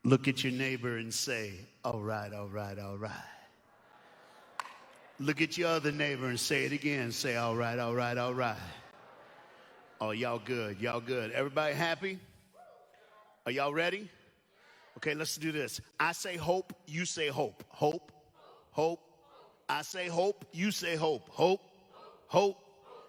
Look at your neighbor and say, all right, all right, all right. Look at your other neighbor and say it again. Say, all right, all right, all right. Oh, y'all good, y'all good. Everybody happy? Are y'all ready? Okay, let's do this. I say hope, you say hope. Hope, hope. I say hope, you say hope. Hope, hope.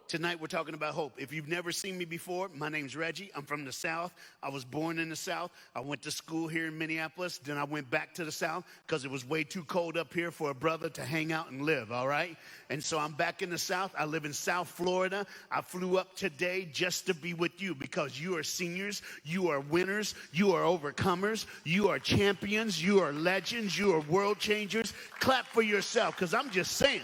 Tonight we're talking about hope. If you've never seen me before, my name's Reggie. I'm from the South. I was born in the South. I went to school here in Minneapolis. Then I went back to the South because it was way too cold up here for a brother to hang out and live, all right? And so I'm back in the South. I live in South Florida. I flew up today just to be with you because you are seniors. You are winners. You are overcomers. You are champions. You are legends. You are world changers. Clap for yourself because I'm just saying.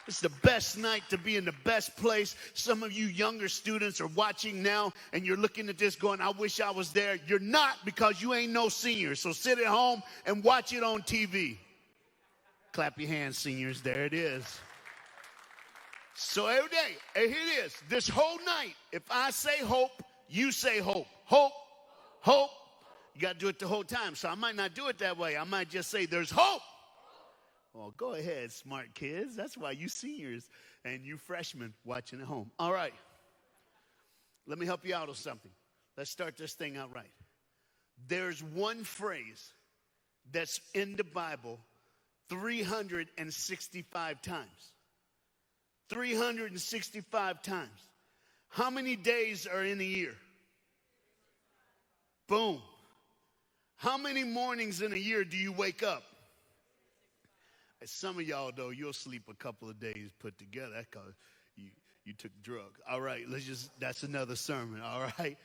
It's the best night to be in the best place. Some of you younger students are watching now and you're looking at this going, I wish I was there. You're not because you ain't no senior. So sit at home and watch it on TV. Clap your hands, seniors. There it is. So every day, here it is. This whole night, if I say hope, you say hope. Hope, hope. You got to do it the whole time. So I might not do it that way. I might just say there's hope. Oh, go ahead, smart kids. That's why you seniors and you freshmen watching at home. All right. Let me help you out on something. Let's start this thing out right. There's one phrase that's in the Bible 365 times. 365 times. How many days are in a year? Boom. How many mornings in a year do you wake up? Some of y'all, though, you'll sleep a couple of days put together. That's because you took drugs. All right, that's another sermon, all right?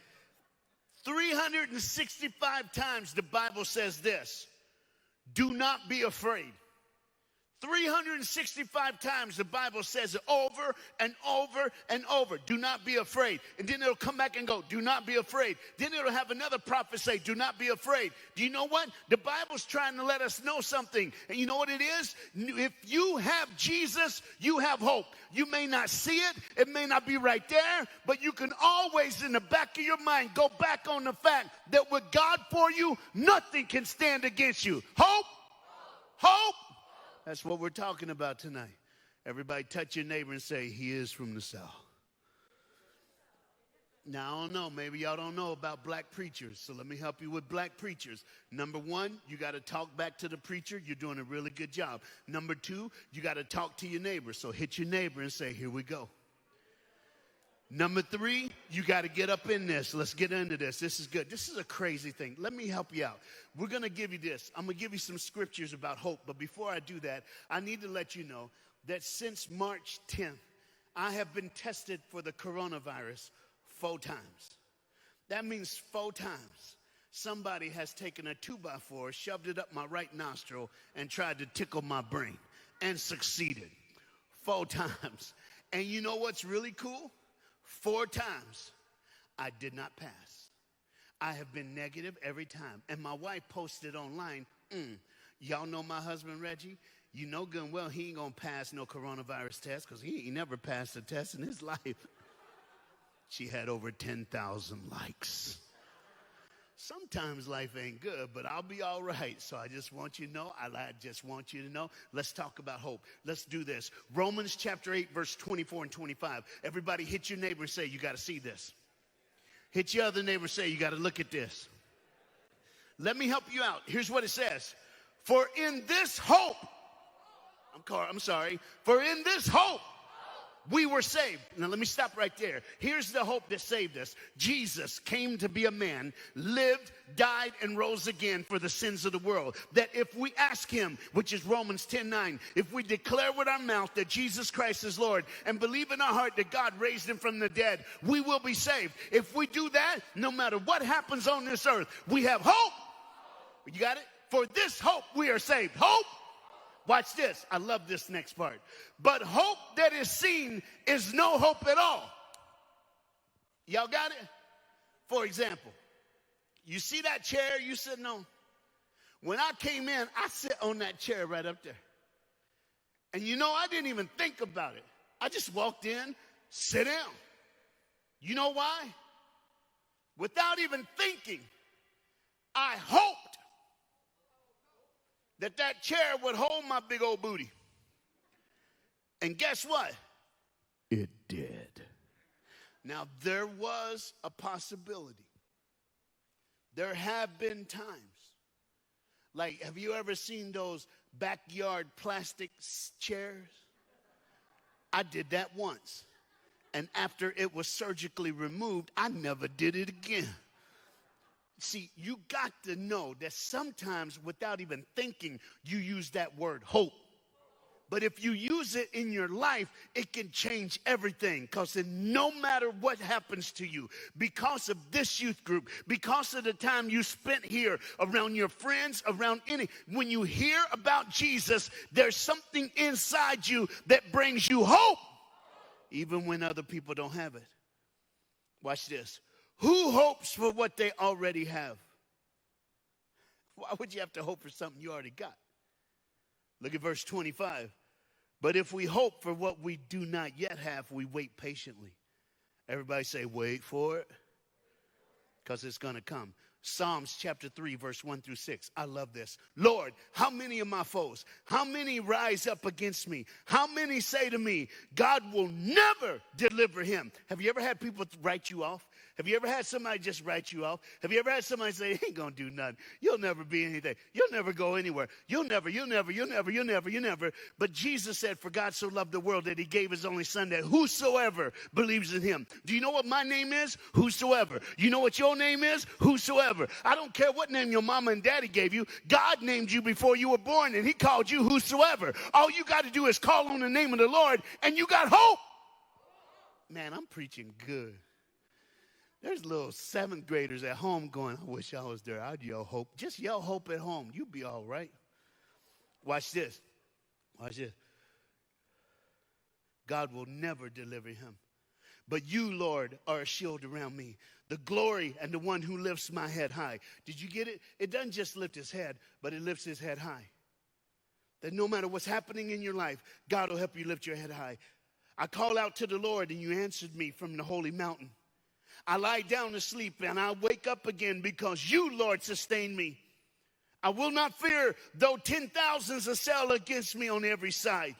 365 times the Bible says this, do not be afraid. 365 times the Bible says it over and over and over. Do not be afraid. And then it'll come back and go, do not be afraid. Then it'll have another prophet say, do not be afraid. Do you know what? The Bible's trying to let us know something. And you know what it is? If you have Jesus, you have hope. You may not see it. It may not be right there. But you can always, in the back of your mind, go back on the fact that with God for you, nothing can stand against you. Hope, hope. That's what we're talking about tonight. Everybody touch your neighbor and say, he is from the South. Now, I don't know. Maybe y'all don't know about black preachers. So let me help you with black preachers. Number one, you got to talk back to the preacher. You're doing a really good job. Number two, you got to talk to your neighbor. So hit your neighbor and say, here we go. Number three, you got to get up in this. Let's get into this. This is good. This is a crazy thing. Let me help you out. We're going to give you this. I'm going to give you some scriptures about hope. But before I do that, I need to let you know that since March 10th, I have been tested for the coronavirus 4 times. That means 4 times. Somebody has taken a 2x4, shoved it up my right nostril, and tried to tickle my brain and succeeded 4 times. And you know what's really cool? 4 times, I did not pass. I have been negative every time. And my wife posted online, y'all know my husband, Reggie? You know good and well he ain't going to pass no coronavirus test because he ain't never passed a test in his life. She had over 10,000 likes. Sometimes life ain't good, but I'll be all right. So I just want you to know, I just want you to know, let's talk about hope. Let's do this. Romans chapter 8, verse 24 and 25. Everybody hit your neighbor and say, you got to see this. Hit your other neighbor and say, you got to look at this. Let me help you out. Here's what it says. For in this hope, for in this hope, we were saved. Now let me stop right there. Here's the hope that saved us. Jesus came to be a man, lived, died, and rose again for the sins of the world. That if we ask him, which is Romans 10:9, if we declare with our mouth that Jesus Christ is Lord and believe in our heart that God raised him from the dead, we will be saved. If we do that, no matter what happens on this earth, we have hope. You got it? For this hope we are saved. Hope. Watch this. I love this next part. But hope that is seen is no hope at all. Y'all got it? For example, you see that chair you sitting on? When I came in, I sit on that chair right up there. And you know, I didn't even think about it. I just walked in, sit down. You know why? Without even thinking, I hoped that that chair would hold my big old booty. And guess what? It did. Now, there was a possibility. There have been times. Like, have you ever seen those backyard plastic chairs? I did that once. And after it was surgically removed, I never did it again. See, you got to know that sometimes without even thinking, you use that word hope. But if you use it in your life, it can change everything. Because no matter what happens to you, because of this youth group, because of the time you spent here around your friends, when you hear about Jesus, there's something inside you that brings you hope, even when other people don't have it. Watch this. Who hopes for what they already have? Why would you have to hope for something you already got? Look at verse 25. But if we hope for what we do not yet have, we wait patiently. Everybody say, wait for it, because it's going to come. Psalms chapter 3, verse 1 through 6. I love this. Lord, how many of my foes? How many rise up against me? How many say to me, God will never deliver him? Have you ever had people write you off? Have you ever had somebody just write you off? Have you ever had somebody say, he ain't going to do nothing. You'll never be anything. You'll never go anywhere. You'll never. But Jesus said, for God so loved the world that he gave his only son, that whosoever believes in him. Do you know what my name is? Whosoever. You know what your name is? Whosoever. I don't care what name your mama and daddy gave you. God named you before you were born, and he called you whosoever. All you got to do is call on the name of the Lord, and you got hope. Man, I'm preaching good. There's little 7th graders at home going, I wish I was there. I'd yell hope. Just yell hope at home. You'll be all right. Watch this. Watch this. God will never deliver him. But you, Lord, are a shield around me, the glory and the one who lifts my head high. Did you get it? It doesn't just lift his head, but it lifts his head high. That no matter what's happening in your life, God will help you lift your head high. I call out to the Lord, and you answered me from the holy mountain. I lie down to sleep, and I wake up again because you, Lord, sustain me. I will not fear, though 10,000s assail against me on every side.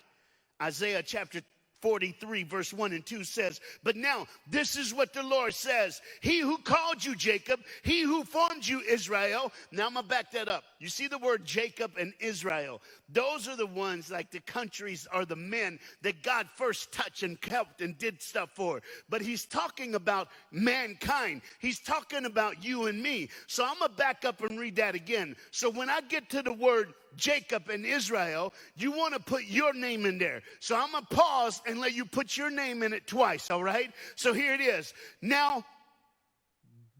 Isaiah chapter 43, verse 1 and 2 says, but now this is what the Lord says. He who called you Jacob, he who formed you Israel. Now I'm going to back that up. You see the word Jacob and Israel. Those are the ones, like the countries or the men that God first touched and helped and did stuff for. But he's talking about mankind. He's talking about you and me. So I'm going to back up and read that again. So when I get to the word Jacob and Israel, you want to put your name in there. So I'm going to pause and let you put your name in it twice, all right? So here it is. Now,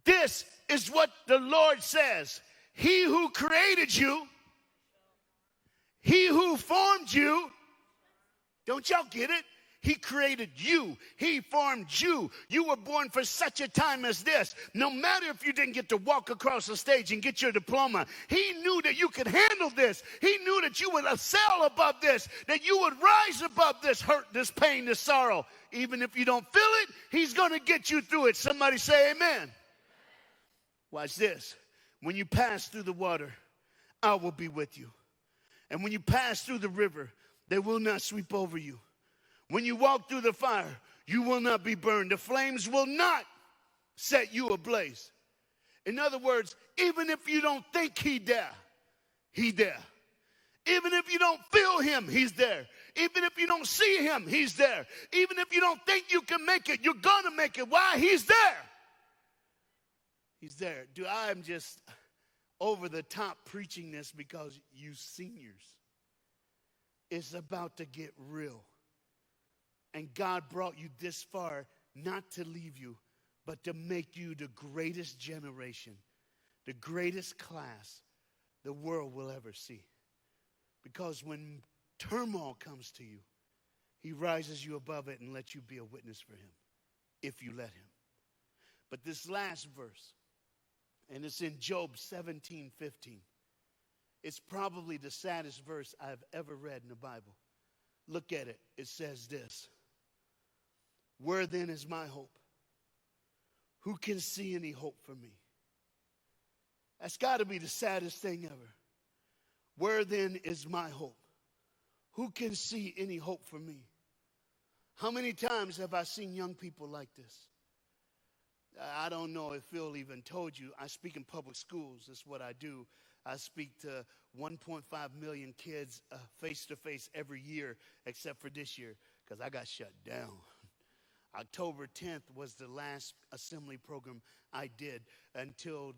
this is what the Lord says. He who created you, he who formed you, don't y'all get it? He created you. He formed you. You were born for such a time as this. No matter if you didn't get to walk across the stage and get your diploma, he knew that you could handle this. He knew that you would excel above this, that you would rise above this hurt, this pain, this sorrow. Even if you don't feel it, he's going to get you through it. Somebody say amen. Watch this. When you pass through the water, I will be with you. And when you pass through the river, they will not sweep over you. When you walk through the fire, you will not be burned. The flames will not set you ablaze. In other words, even if you don't think he's there, he's there. Even if you don't feel him, he's there. Even if you don't see him, he's there. Even if you don't think you can make it, you're going to make it. Why? He's there. He's there. I'm just over the top preaching this because you seniors, it's about to get real. And God brought you this far not to leave you, but to make you the greatest generation, the greatest class the world will ever see. Because when turmoil comes to you, he rises you above it and lets you be a witness for him, if you let him. But this last verse, and it's in Job 17:15. It's probably the saddest verse I've ever read in the Bible. Look at it. It says this. Where then is my hope? Who can see any hope for me? That's got to be the saddest thing ever. Where then is my hope? Who can see any hope for me? How many times have I seen young people like this? I don't know if Phil even told you. I speak in public schools. That's what I do. I speak to 1.5 million kids face-to-face every year, except for this year, because I got shut down. October 10th was the last assembly program I did until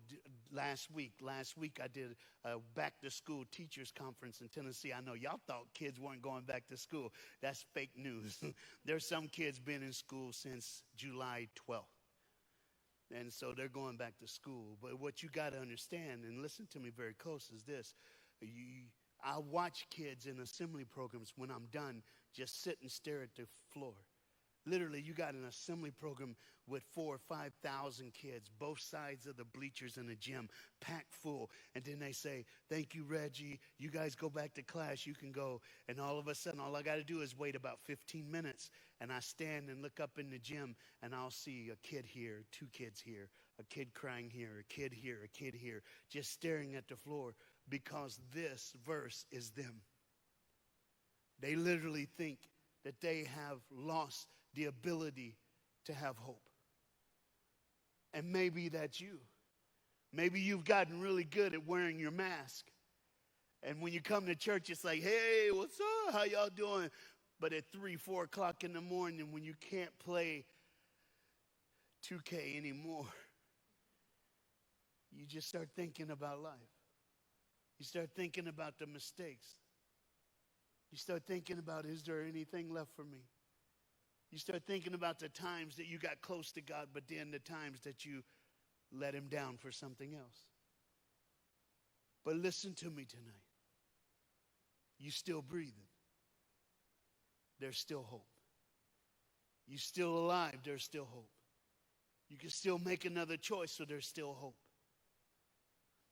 last week. Last week I did a back-to-school teachers conference in Tennessee. I know y'all thought kids weren't going back to school. That's fake news. There's some kids been in school since July 12th. And so they're going back to school. But what you got to understand, and listen to me very close, is this. I watch kids in assembly programs when I'm done just sit and stare at the floor. Literally, you got an assembly program with 4,000 or 5,000 kids, both sides of the bleachers in the gym, packed full. And then they say, thank you, Reggie. You guys go back to class. You can go. And all of a sudden, all I got to do is wait about 15 minutes. And I stand and look up in the gym, and I'll see a kid here, 2 kids here, a kid crying here, a kid here, a kid here, just staring at the floor because this verse is them. They literally think that they have lost the ability to have hope. And maybe that's you. Maybe you've gotten really good at wearing your mask. And when you come to church, it's like, hey, what's up? How y'all doing? But at 3, 4 o'clock in the morning, when you can't play 2K anymore, you just start thinking about life. You start thinking about the mistakes. You start thinking about, is there anything left for me? You start thinking about the times that you got close to God, but then the times that you let him down for something else. But listen to me tonight. You still breathing. There's still hope. You still alive. There's still hope. You can still make another choice, so there's still hope.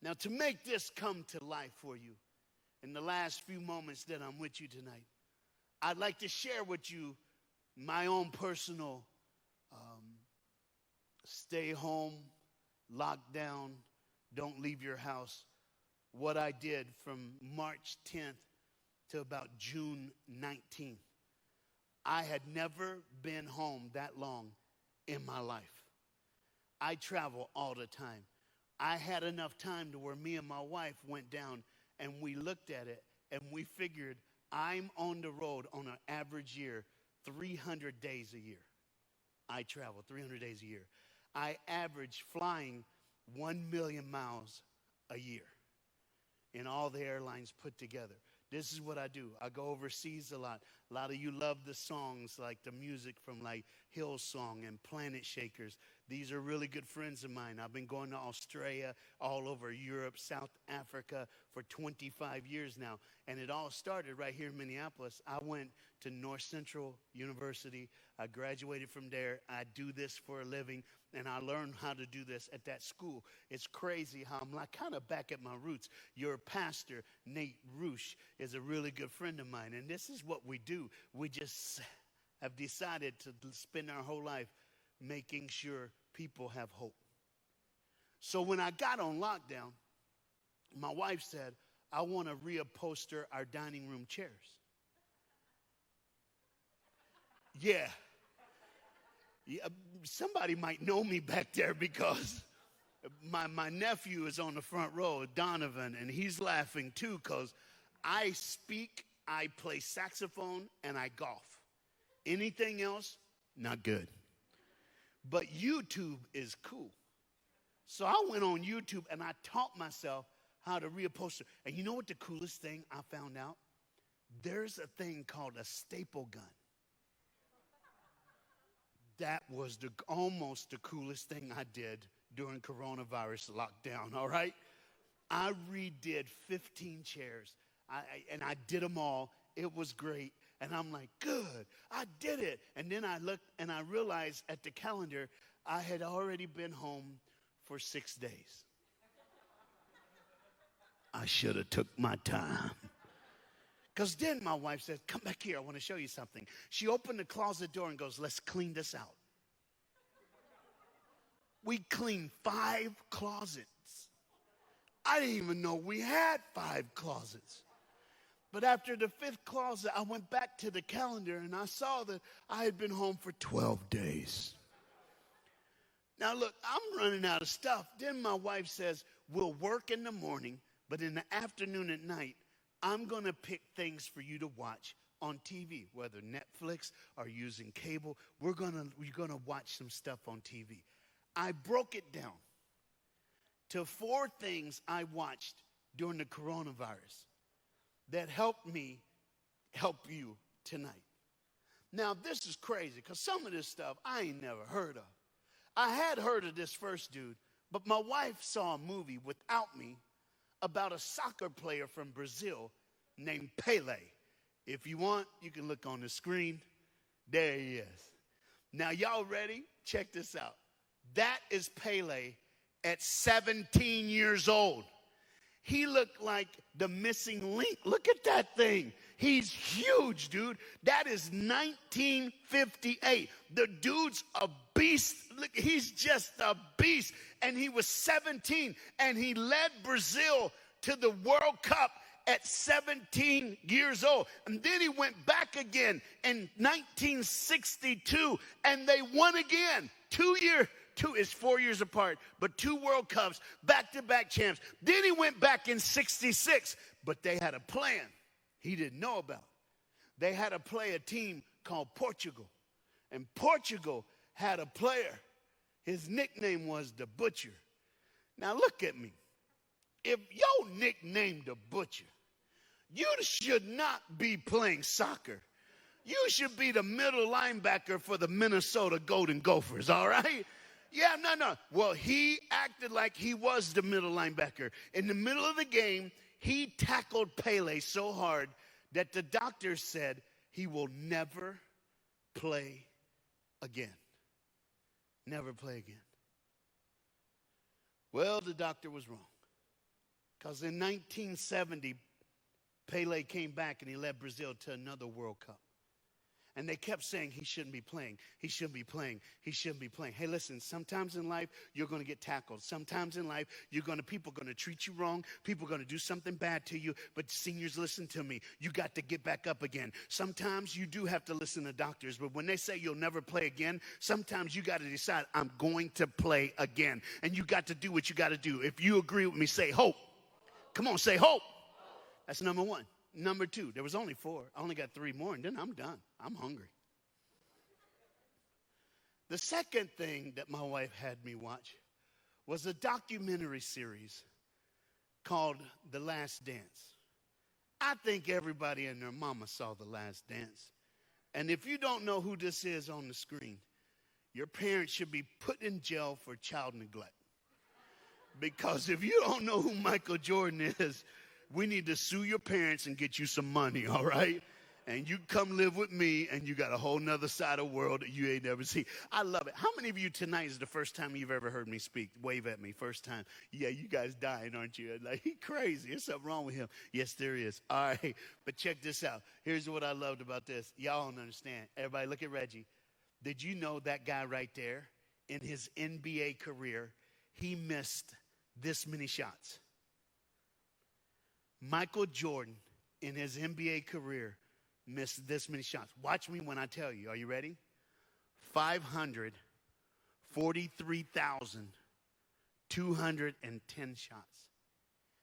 Now, to make this come to life for you, in the last few moments that I'm with you tonight, I'd like to share with you my own personal stay home, lockdown, don't leave your house, what I did from March 10th to about June 19th. I had never been home that long in my life. I travel all the time. I had enough time to where me and my wife went down and we looked at it and we figured I'm on the road on an average year 300 days a year. I travel 300 days a year. I average flying 1 million miles a year in all the airlines put together. This is what I do. I go overseas a lot. A lot of you love the songs, like the music from like Hillsong and Planet Shakers. These are really good friends of mine. I've been going to Australia, all over Europe, South Africa for 25 years now. And it all started right here in Minneapolis. I went to North Central University. I graduated from there. I do this for a living, and I learned how to do this at that school. It's crazy how I'm like kind of back at my roots. Your pastor, Nate Roosh, is a really good friend of mine, and this is what we do. We just have decided to spend our whole life making sure people have hope. So when I got on lockdown, my wife said, I want to reupholster our dining room chairs. Yeah. Somebody might know me back there because my nephew is on the front row, Donovan, and he's laughing too because I speak, I play saxophone, and I golf. Anything else, not good. But YouTube is cool. So I went on YouTube and I taught myself how to reupholster. And you know what the coolest thing I found out? There's a thing called a staple gun. That was almost the coolest thing I did during coronavirus lockdown, all right? I redid 15 chairs, and I did them all. It was great, and I'm like, good, I did it. And then I looked, and I realized at the calendar, I had already been home for 6 days. I should have took my time. Because then my wife said, come back here, I want to show you something. She opened the closet door and goes, let's clean this out. We cleaned 5 closets. I didn't even know we had 5 closets. But after the 5th closet, I went back to the calendar and I saw that I had been home for 12 days. Now look, I'm running out of stuff. Then my wife says, we'll work in the morning, but in the afternoon at night, I'm going to pick things for you to watch on TV, whether Netflix or using cable. We're going to watch some stuff on TV. I broke it down to 4 things I watched during the coronavirus that helped me help you tonight. Now, this is crazy because some of this stuff I ain't never heard of. I had heard of this first dude, but my wife saw a movie without me about a soccer player from Brazil named Pele. If you want, you can look on the screen. There he is. Now, y'all ready? Check this out. That is Pele at 17 years old. He looked like the missing link. Look at that thing. He's huge, dude. That is 1958. The dude's a beast. Look, he's just a beast. And he was 17, and he led Brazil to the World Cup at 17 years old. And then he went back again in 1962, and they won again. 2 is 4 years apart, but 2 World Cups, back-to-back champs. Then he went back in 66, but they had a plan he didn't know about. They had to play a team called Portugal, and Portugal had a player. His nickname was the Butcher. Now look at me. If your nickname the Butcher, you should not be playing soccer. You should be the middle linebacker for the Minnesota Golden Gophers, all right? Yeah, no. Well, he acted like he was the middle linebacker. In the middle of the game, he tackled Pele so hard that the doctor said he will never play again. Never play again. Well, the doctor was wrong. Because in 1970, Pele came back and he led Brazil to another World Cup. And they kept saying he shouldn't be playing. He shouldn't be playing. He shouldn't be playing. Hey, listen, sometimes in life, you're going to get tackled. Sometimes in life, people are going to treat you wrong. People are going to do something bad to you. But seniors, listen to me. You got to get back up again. Sometimes you do have to listen to doctors. But when they say you'll never play again, sometimes you got to decide, I'm going to play again. And you got to do what you got to do. If you agree with me, say hope. Come on, say hope. That's number 1. Number 2, there was only 4. I only got 3 more, and then I'm done. I'm hungry. The second thing that my wife had me watch was a documentary series called The Last Dance. I think everybody and their mama saw The Last Dance. And if you don't know who this is on the screen, your parents should be put in jail for child neglect. Because if you don't know who Michael Jordan is, we need to sue your parents and get you some money, all right? And you come live with me, and you got a whole nother side of the world that you ain't never seen. I love it. How many of you tonight is the first time you've ever heard me speak? Wave at me, first time. Yeah, you guys dying, aren't you? Like, he crazy. There's something wrong with him. Yes, there is. All right, but check this out. Here's what I loved about this. Y'all don't understand. Everybody look at Reggie. Did you know that guy right there, in his NBA career, he missed this many shots? Michael Jordan, in his NBA career, missed this many shots. Watch me when I tell you. Are you ready? 543,210 shots.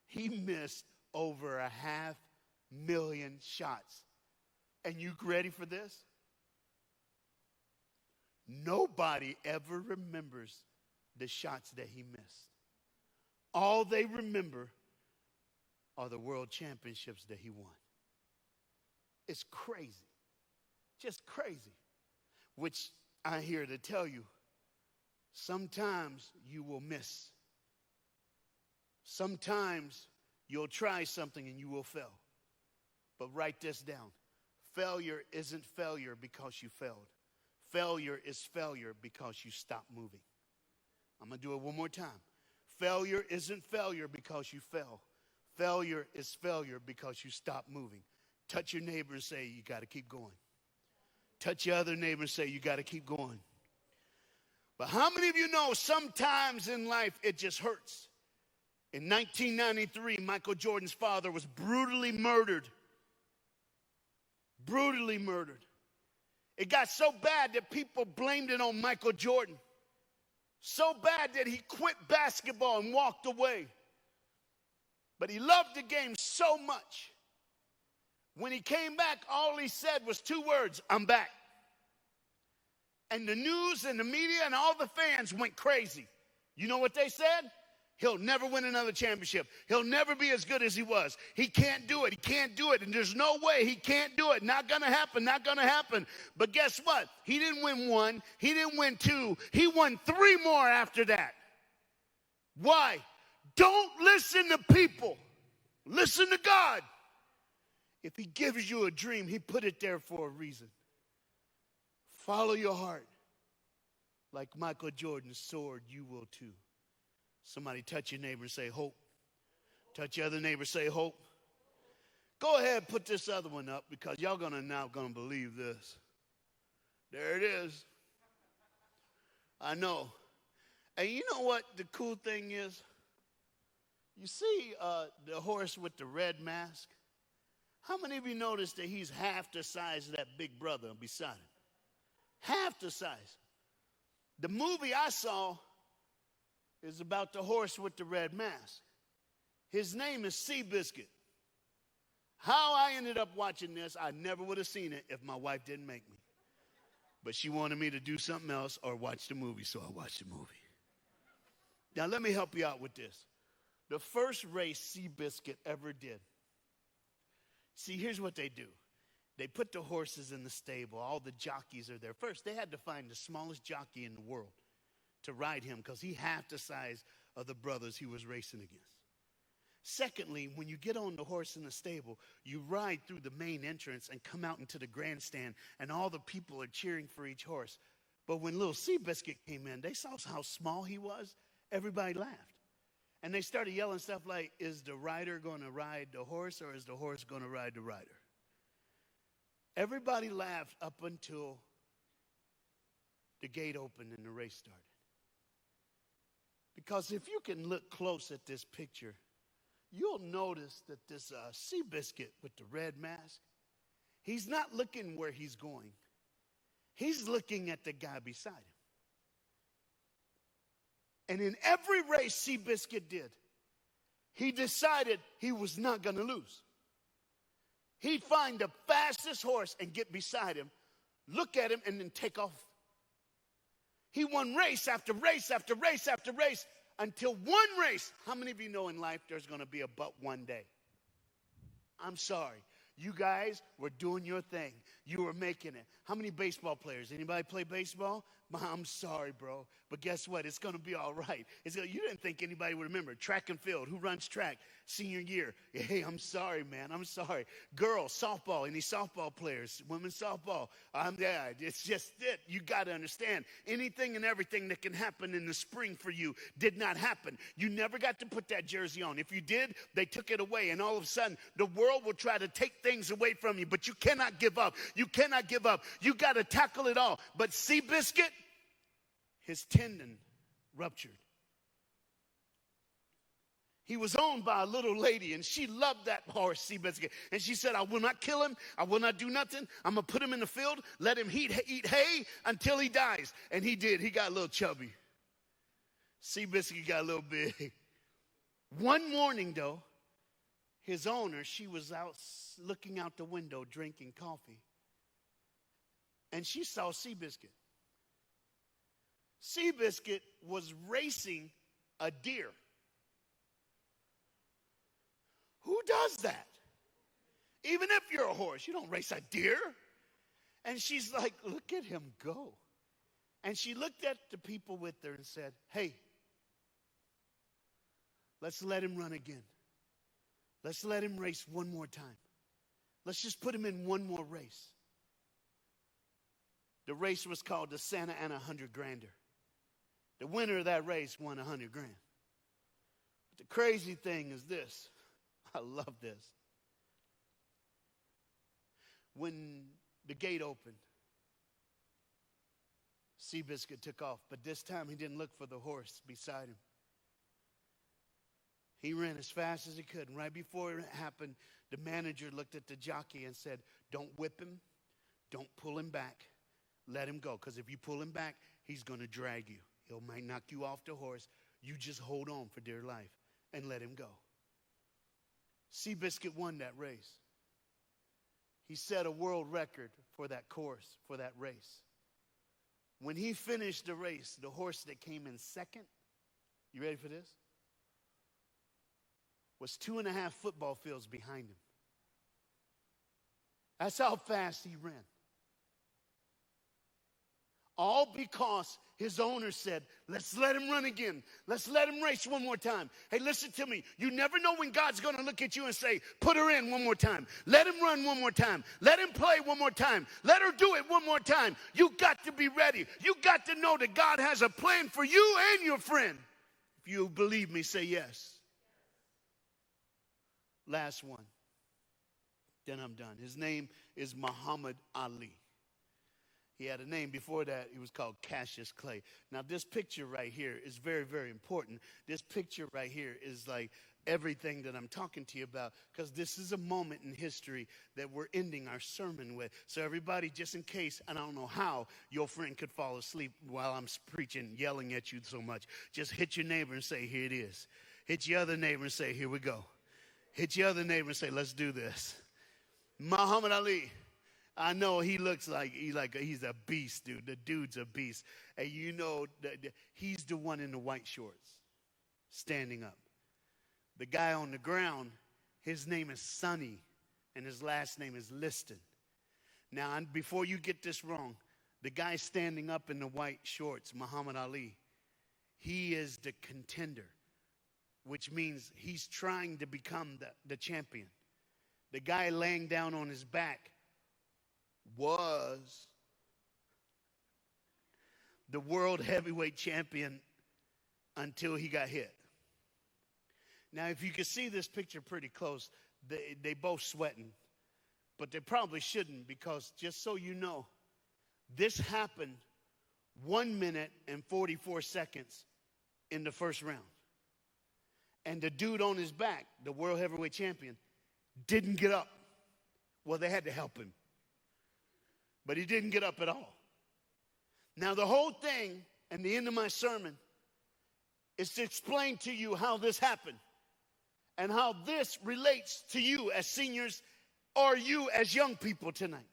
He missed over 500,000 shots. And you ready for this? Nobody ever remembers the shots that he missed. All they remember are the world championships that he won. It's crazy. Just crazy. Which I'm here to tell you, sometimes you will miss. Sometimes you'll try something and you will fail. But write this down. Failure isn't failure because you failed. Failure is failure because you stopped moving. I'm going to do it one more time. Failure isn't failure because you fell. Failure is failure because you stop moving. Touch your neighbor and say, you got to keep going. Touch your other neighbor and say, you got to keep going. But how many of you know sometimes in life it just hurts? In 1993, Michael Jordan's father was brutally murdered. Brutally murdered. It got so bad that people blamed it on Michael Jordan. So bad that he quit basketball and walked away. But he loved the game so much. When he came back, all he said was 2 words, "I'm back." And the news and the media and all the fans went crazy. You know what they said? He'll never win another championship. He'll never be as good as he was. He can't do it. He can't do it. And there's no way he can't do it. Not going to happen. Not going to happen. But guess what? He didn't win 1. He didn't win 2. He won 3 more after that. Why? Don't listen to people. Listen to God. If he gives you a dream, he put it there for a reason. Follow your heart. Like Michael Jordan soared, you will too. Somebody touch your neighbor and say, hope. Touch your other neighbor, say, hope. Go ahead, put this other one up because y'all not gonna believe this. There it is. I know. And you know what the cool thing is? You see the horse with the red mask? How many of you noticed that he's half the size of that big brother beside him? Half the size. The movie I saw is about the horse with the red mask. His name is Seabiscuit. How I ended up watching this, I never would have seen it if my wife didn't make me. But she wanted me to do something else or watch the movie, so I watched the movie. Now let me help you out with this. The first race Seabiscuit ever did. See, here's what they do. They put the horses in the stable. All the jockeys are there. First, they had to find the smallest jockey in the world to ride him because he half the size of the brothers he was racing against. Secondly, when you get on the horse in the stable, you ride through the main entrance and come out into the grandstand, and all the people are cheering for each horse. But when little Seabiscuit came in, they saw how small he was. Everybody laughed. And they started yelling stuff like, is the rider going to ride the horse or is the horse going to ride the rider? Everybody laughed up until the gate opened and the race started. Because if you can look close at this picture, you'll notice that this Seabiscuit with the red mask, he's not looking where he's going. He's looking at the guy beside him. And in every race Seabiscuit did, he decided he was not going to lose. He'd find the fastest horse and get beside him, look at him, and then take off. He won race after race after race after race until one race. How many of you know in life there's going to be a but one day? I'm sorry. You guys were doing your thing. You were making it. How many baseball players? Anybody play baseball? I'm sorry, bro. But guess what? It's going to be all right. You didn't think anybody would remember. Track and field. Who runs track? Senior year. Hey, I'm sorry, man. I'm sorry. Girls, softball. Any softball players? Women's softball. Yeah, it's just it. You got to understand. Anything and everything that can happen in the spring for you did not happen. You never got to put that jersey on. If you did, they took it away. And all of a sudden, the world will try to take things away from you. But you cannot give up. You cannot give up. You got to tackle it all. But Seabiscuit, his tendon ruptured. He was owned by a little lady, and she loved that horse, Seabiscuit. And she said, I will not kill him. I will not do nothing. I'm going to put him in the field, let him eat hay until he dies. And he did. He got a little chubby. Seabiscuit got a little big. One morning, though, his owner, she was out looking out the window drinking coffee. And she saw Seabiscuit. Seabiscuit was racing a deer. Who does that? Even if you're a horse, you don't race a deer. And she's like, look at him go. And she looked at the people with her and said, hey, let's let him run again. Let's let him race one more time. Let's just put him in one more race. The race was called the Santa Ana 100 Grander. The winner of that race won $100,000. But the crazy thing is this. I love this. When the gate opened, Seabiscuit took off. But this time he didn't look for the horse beside him. He ran as fast as he could. And right before it happened, the manager looked at the jockey and said, don't whip him. Don't pull him back. Let him go. Because if you pull him back, he's going to drag you. He might knock you off the horse. You just hold on for dear life and let him go. Seabiscuit won that race. He set a world record for that course, for that race. When he finished the race, the horse that came in second, you ready for this? Was 2.5 football fields behind him. That's how fast he ran. All because his owner said, let's let him run again. Let's let him race one more time. Hey, listen to me. You never know when God's going to look at you and say, put her in one more time. Let him run one more time. Let him play one more time. Let her do it one more time. You got to be ready. You got to know that God has a plan for you and your friend. If you believe me, say yes. Last one. Then I'm done. His name is Muhammad Ali. He had a name before that. He was called Cassius Clay. Now, this picture right here is very, very important. This picture right here is like everything that I'm talking to you about, because this is a moment in history that we're ending our sermon with. So everybody, just in case, and I don't know how your friend could fall asleep while I'm preaching, yelling at you so much, just hit your neighbor and say, here it is. Hit your other neighbor and say, here we go. Hit your other neighbor and say, let's do this. Muhammad Ali. I know he looks like he's a beast, dude. The dude's a beast. And you know, he's the one in the white shorts standing up. The guy on the ground, his name is Sonny, and his last name is Liston. Now, before you get this wrong, the guy standing up in the white shorts, Muhammad Ali, he is the contender, which means he's trying to become the champion. The guy laying down on his back was the world heavyweight champion until he got hit. Now, if you can see this picture pretty close, they both sweating. But they probably shouldn't, because just so you know, this happened 1 minute and 44 seconds in the first round. And the dude on his back, the world heavyweight champion, didn't get up. Well, they had to help him. But he didn't get up at all. Now, the whole thing and the end of my sermon is to explain to you how this happened and how this relates to you as seniors or you as young people tonight.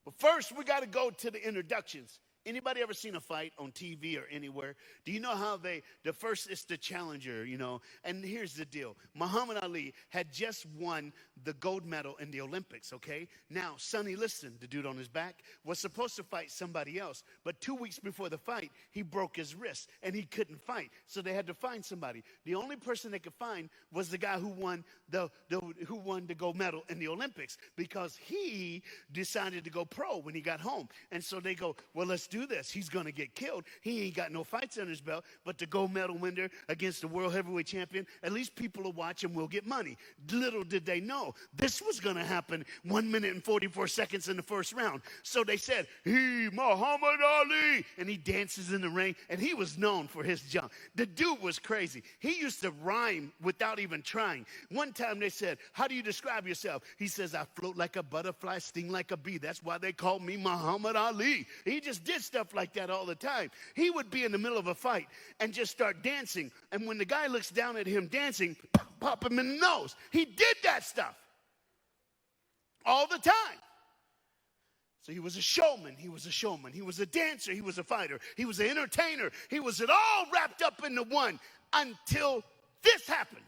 But first, we got to go to the introductions. Anybody ever seen a fight on TV or anywhere? Do you know how the first is the challenger, you know? And here's the deal. Muhammad Ali had just won the gold medal in the Olympics, okay? Now, Sonny Liston, the dude on his back, was supposed to fight somebody else. But 2 weeks before the fight, he broke his wrist and he couldn't fight. So they had to find somebody. The only person they could find was the guy who won the gold medal in the Olympics, because he decided to go pro when he got home. And so they go, well, let's do this. He's going to get killed. He ain't got no fights under his belt, but the gold medal winner against the world heavyweight champion, at least people will watch and will get money. Little did they know this was going to happen 1 minute and 44 seconds in the first round. So they said, he, Muhammad Ali, and he dances in the ring, and he was known for his jump. The dude was crazy. He used to rhyme without even trying. One time they said, how do you describe yourself? He says, I float like a butterfly, sting like a bee. That's why they call me Muhammad Ali. He just did stuff like that all the time. He would be in the middle of a fight and just start dancing. And when the guy looks down at him dancing, pop him in the nose. He did that stuff all the time. So he was a showman. He was a showman. He was a dancer. He was a fighter. He was an entertainer. He was it all wrapped up into one until this happened.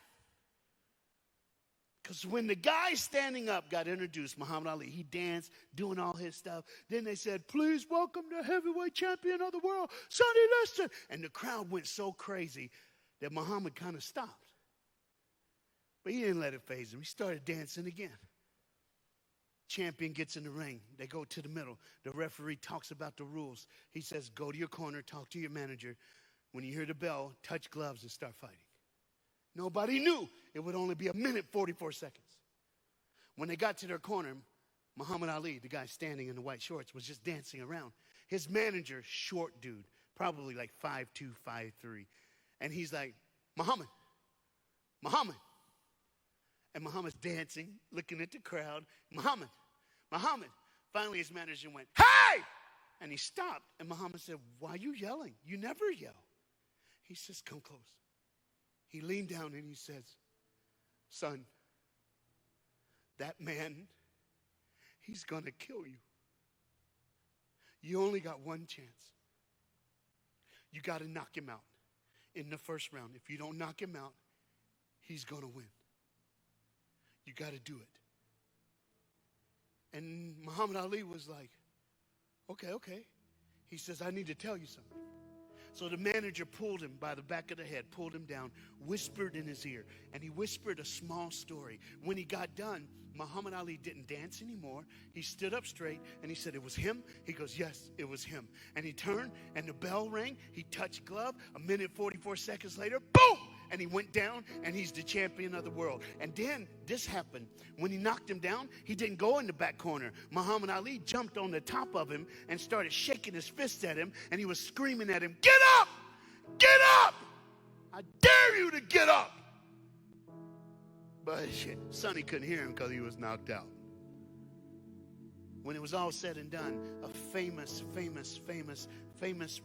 Because when the guy standing up got introduced, Muhammad Ali, he danced, doing all his stuff. Then they said, please welcome the heavyweight champion of the world, Sonny Liston. And the crowd went so crazy that Muhammad kind of stopped. But he didn't let it faze him. He started dancing again. Champion gets in the ring. They go to the middle. The referee talks about the rules. He says, go to your corner, talk to your manager. When you hear the bell, touch gloves and start fighting. Nobody knew it would only be 1 minute, 44 seconds. When they got to their corner, Muhammad Ali, the guy standing in the white shorts, was just dancing around. His manager, short dude, probably like 5'2", 5'3". And he's like, Muhammad, Muhammad. And Muhammad's dancing, looking at the crowd. Muhammad, Muhammad. Finally, his manager went, hey! And he stopped. And Muhammad said, why are you yelling? You never yell. He says, come close. He leaned down and he says, son, that man, he's going to kill you. You only got one chance. You got to knock him out in the first round. If you don't knock him out, he's going to win. You got to do it. And Muhammad Ali was like, okay. He says, I need to tell you something. So the manager pulled him by the back of the head, pulled him down, whispered in his ear, and he whispered a small story. When he got done, Muhammad Ali didn't dance anymore. He stood up straight and he said, it was him? He goes, yes, it was him. And he turned and the bell rang. He touched glove. A minute, 44 seconds later, boom! And he went down, and he's the champion of the world. And then this happened. When he knocked him down, he didn't go in the back corner. Muhammad Ali jumped on the top of him and started shaking his fists at him, and he was screaming at him, get up! Get up! I dare you to get up! But Sonny couldn't hear him because he was knocked out. When it was all said and done, a famous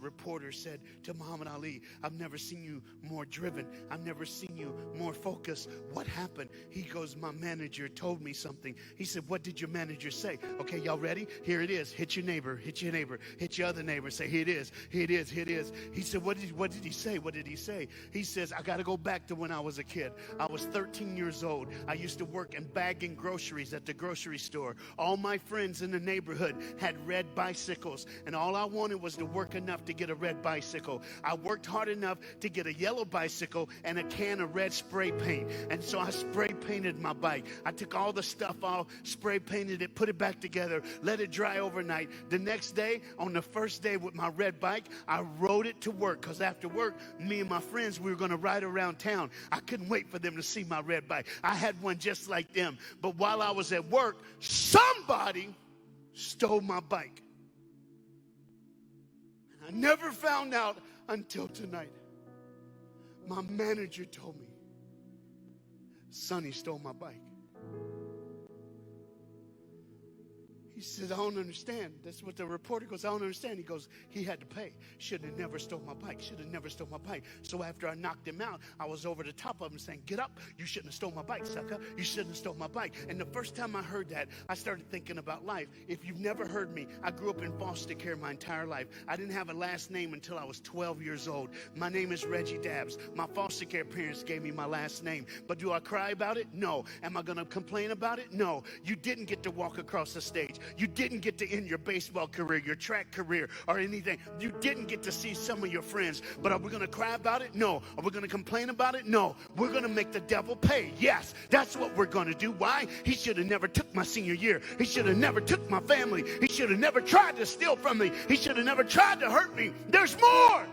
reporter said to Muhammad Ali, I've never seen you more driven. I've never seen you more focused. What happened? He goes, my manager told me something. He said, what did your manager say? Okay, y'all ready? Here it is. Hit your neighbor. Hit your neighbor. Hit your other neighbor. Say, here it is. Here it is. Here it is. He said, what did he say? What did he say? He says, I got to go back to when I was a kid. I was 13 years old. I used to work in bagging groceries at the grocery store. All my friends in the neighborhood had red bicycles, and all I wanted was to work enough to get a red bicycle. I worked hard enough to get a yellow bicycle and a can of red spray paint, and so I spray painted my bike. I took all the stuff off, spray painted it, put it back together, let it dry overnight. The next day, on the first day with my red bike, I rode it to work, because after work, me and my friends, we were going to ride around town. I couldn't wait for them to see my red bike. I had one just like them, but while I was at work, somebody stole my bike. I never found out until tonight. My manager told me, Sonny stole my bike. He says, I don't understand. That's what the reporter goes, I don't understand. He goes, he had to pay. Should have never stole my bike. Should have never stole my bike. So after I knocked him out, I was over the top of him saying, get up. You shouldn't have stole my bike, sucker. You shouldn't have stole my bike. And the first time I heard that, I started thinking about life. If you've never heard me, I grew up in foster care my entire life. I didn't have a last name until I was 12 years old. My name is Reggie Dabbs. My foster care parents gave me my last name. But do I cry about it? No. Am I going to complain about it? No. You didn't get to walk across the stage. You didn't get to end your baseball career, your track career, or anything. You didn't get to see some of your friends. But are we going to cry about it? No. Are we going to complain about it? No. We're going to make the devil pay. Yes, that's what we're going to do. Why? He should have never took my senior year. He should have never took my family. He should have never tried to steal from me. He should have never tried to hurt me. There's more.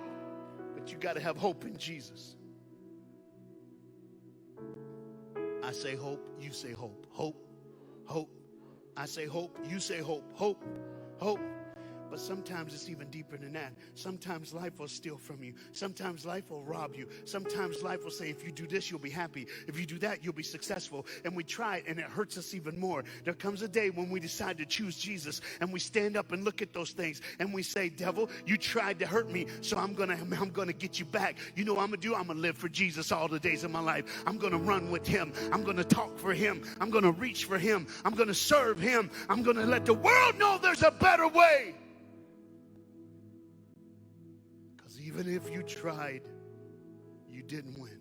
But you got to have hope in Jesus. I say hope, you say hope. Hope, hope. I say hope, you say hope, hope, hope. But sometimes it's even deeper than that. Sometimes life will steal from you. Sometimes life will rob you. Sometimes life will say, if you do this, you'll be happy. If you do that, you'll be successful. And we try it, and it hurts us even more. There comes a day when we decide to choose Jesus, and we stand up and look at those things, and we say, devil, you tried to hurt me, so I'm gonna get you back. You know what I'm gonna do? I'm gonna live for Jesus all the days of my life. I'm gonna run with him. I'm gonna talk for him. I'm gonna reach for him. I'm gonna serve him. I'm gonna let the world know there's a better way. Even if you tried, you didn't win.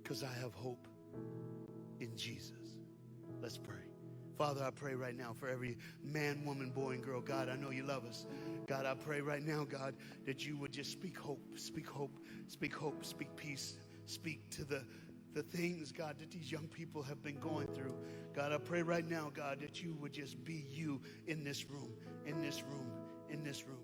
Because I have hope in Jesus. Let's pray. Father, I pray right now for every man, woman, boy, and girl. God, I know you love us. God, I pray right now, God, that you would just speak hope, speak hope, speak hope, speak peace, speak to the things, God, that these young people have been going through. God, I pray right now, God, that you would just be you in this room, in this room, in this room.